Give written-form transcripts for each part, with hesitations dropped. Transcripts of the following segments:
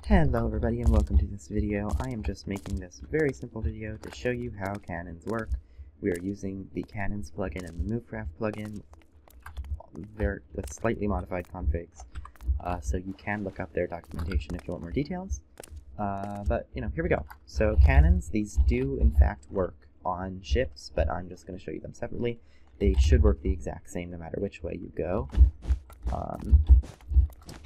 Hello everybody and welcome to this video. I am just making this very simple video to show you how cannons work. We are using the Cannons plugin and the Movecraft plugin with slightly modified configs. So you can look up their documentation if you want more details. But here we go. So cannons, these do in fact work on ships, but I'm just going to show you them separately. They should work the exact same no matter which way you go.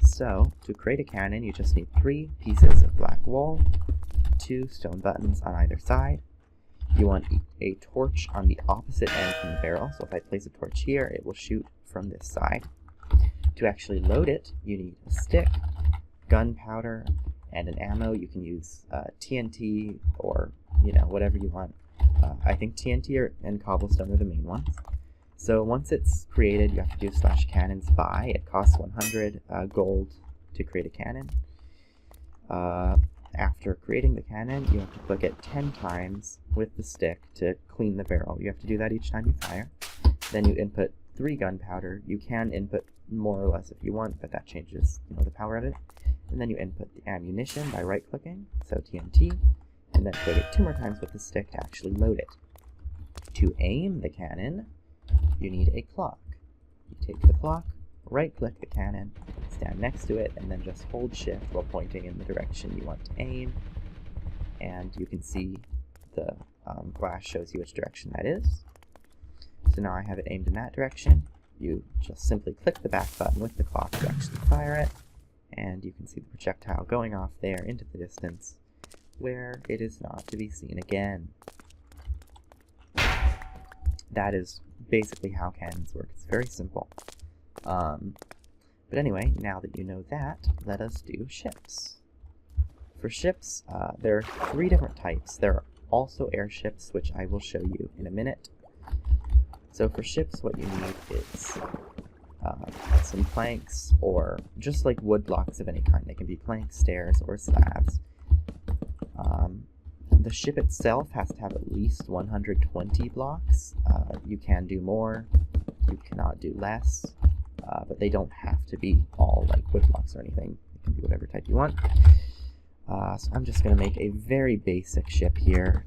So, to create a cannon, you just need 3 pieces of black wool, 2 stone buttons on either side. You want a torch on the opposite end from the barrel, so if I place a torch here, it will shoot from this side. To actually load it, you need a stick, gunpowder, and an ammo. You can use TNT or, whatever you want. I think TNT and cobblestone are the main ones. So once it's created, you have to do /cannons buy. It costs 100 gold to create a cannon. After creating the cannon, you have to click it 10 times with the stick to clean the barrel. You have to do that each time you fire. Then you input 3 gunpowder. You can input more or less if you want, but that changes the power of it. And then you input the ammunition by right-clicking, so TNT, and then click it 2 more times with the stick to actually load it. To aim the cannon, you need a clock. You take the clock, right-click the cannon, stand next to it, and then just hold shift while pointing in the direction you want to aim. And you can see the glass shows you which direction that is. So now I have it aimed in that direction. You just simply click the back button with the clock to actually fire it, and you can see the projectile going off there into the distance, where it is not to be seen again. That is basically how cannons work. It's very simple. But anyway, now that you know that, let us do ships. For ships, there are 3 different types. There are also airships, which I will show you in a minute. So for ships, what you need is some planks, or just like wood blocks of any kind. They can be planks, stairs, or slabs. The ship itself has to have at least 120 blocks. You can do more, you cannot do less, but they don't have to be all like wood blocks or anything. It can be whatever type you want. So I'm just going to make a very basic ship here.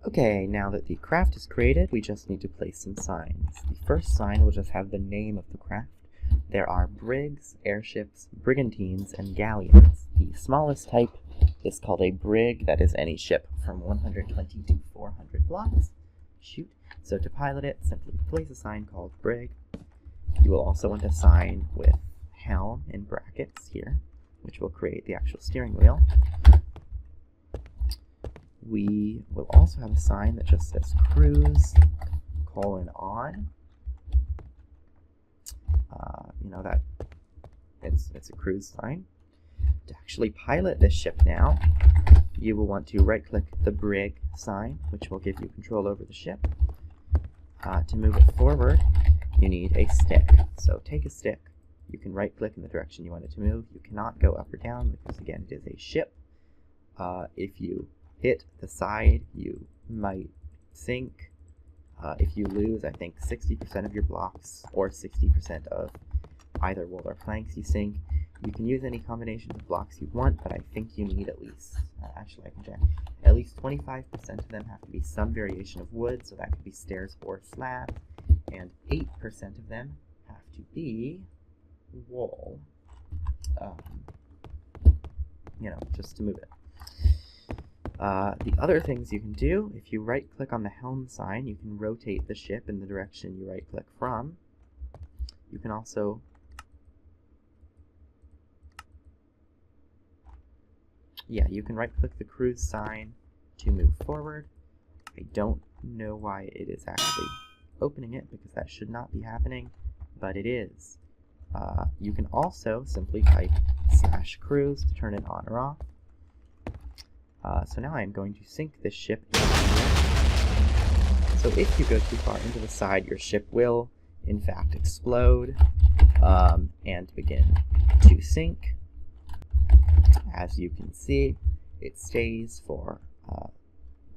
Okay, now that the craft is created, we just need to place some signs. The first sign will just have the name of the craft. There are brigs, airships, brigantines, and galleons. The smallest type is called a brig. That is any ship from 120 to 400 blocks. So to pilot it, simply place a sign called brig. You will also want a sign with helm in brackets here, which will create the actual steering wheel. We will also have a sign that just says cruise, :on. That it's a cruise sign. To actually pilot this ship now, you will want to right-click the brig sign, which will give you control over the ship. To move it forward, you need a stick. So take a stick. You can right-click in the direction you want it to move. You cannot go up or down because, again, it is a ship. If you hit the side, you might sink. If you lose, I think 60% of your blocks, or 60% of either wool or planks, you sink. You can use any combination of blocks you want, but I think you need at least, actually I can check, at least 25% of them have to be some variation of wood, so that could be stairs or slab, and 8% of them have to be wool, just to move it. The other things you can do, if you right-click on the helm sign, you can rotate the ship in the direction you right-click from. You can also you can right-click the cruise sign to move forward. I don't know why it is actually opening it, because that should not be happening, but it is. You can also simply type /cruise to turn it on or off. So now I'm going to sink this ship into the air. So if you go too far into the side, your ship will, in fact, explode and begin to sink. As you can see, it stays for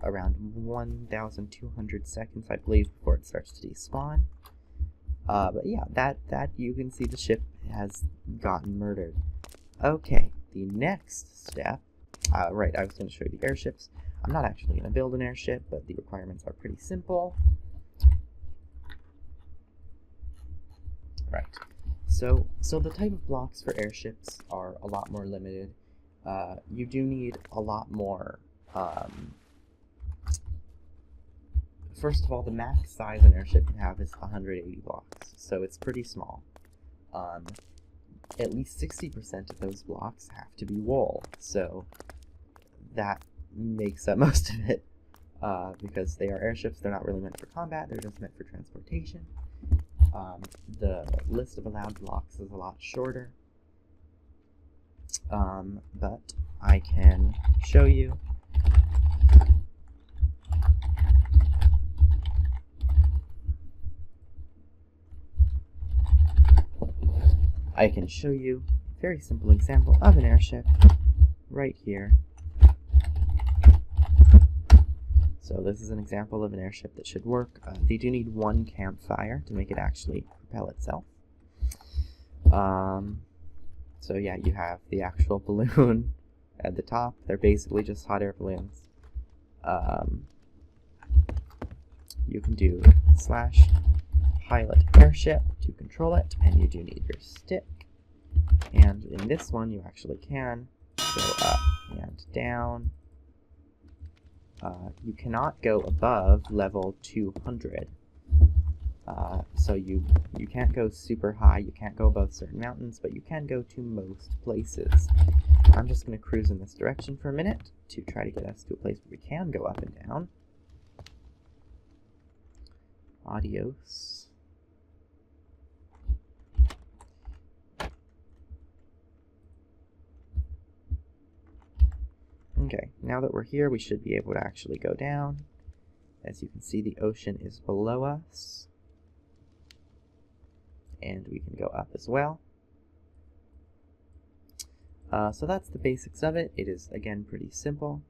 around 1,200 seconds, I believe, before it starts to despawn. But yeah, that you can see the ship has gotten murdered. Okay, the next step, right, I was going to show you the airships. I'm not actually going to build an airship, but the requirements are pretty simple. Right, so the type of blocks for airships are a lot more limited. You do need a lot more. First of all, the max size an airship can have is 180 blocks, so it's pretty small. At least 60% of those blocks have to be wool, so that makes up most of it, because they are airships. They're not really meant for combat, they're just meant for transportation. The list of allowed blocks is a lot shorter, but I can show you. I can show you a very simple example of an airship right here. So this is an example of an airship that should work. They do need one campfire to make it actually propel itself. So yeah, you have the actual balloon at the top. They're basically just hot air balloons. You can do /pilot airship to control it, and you do need your stick. And in this one, you actually can go up and down. You cannot go above level 200. So you can't go super high, you can't go above certain mountains, but you can go to most places. I'm just going to cruise in this direction for a minute to try to get us to a place where we can go up and down. Adios. Okay, now that we're here, we should be able to actually go down. As you can see, the ocean is below us. And we can go up as well. So that's the basics of it. It is, again, pretty simple.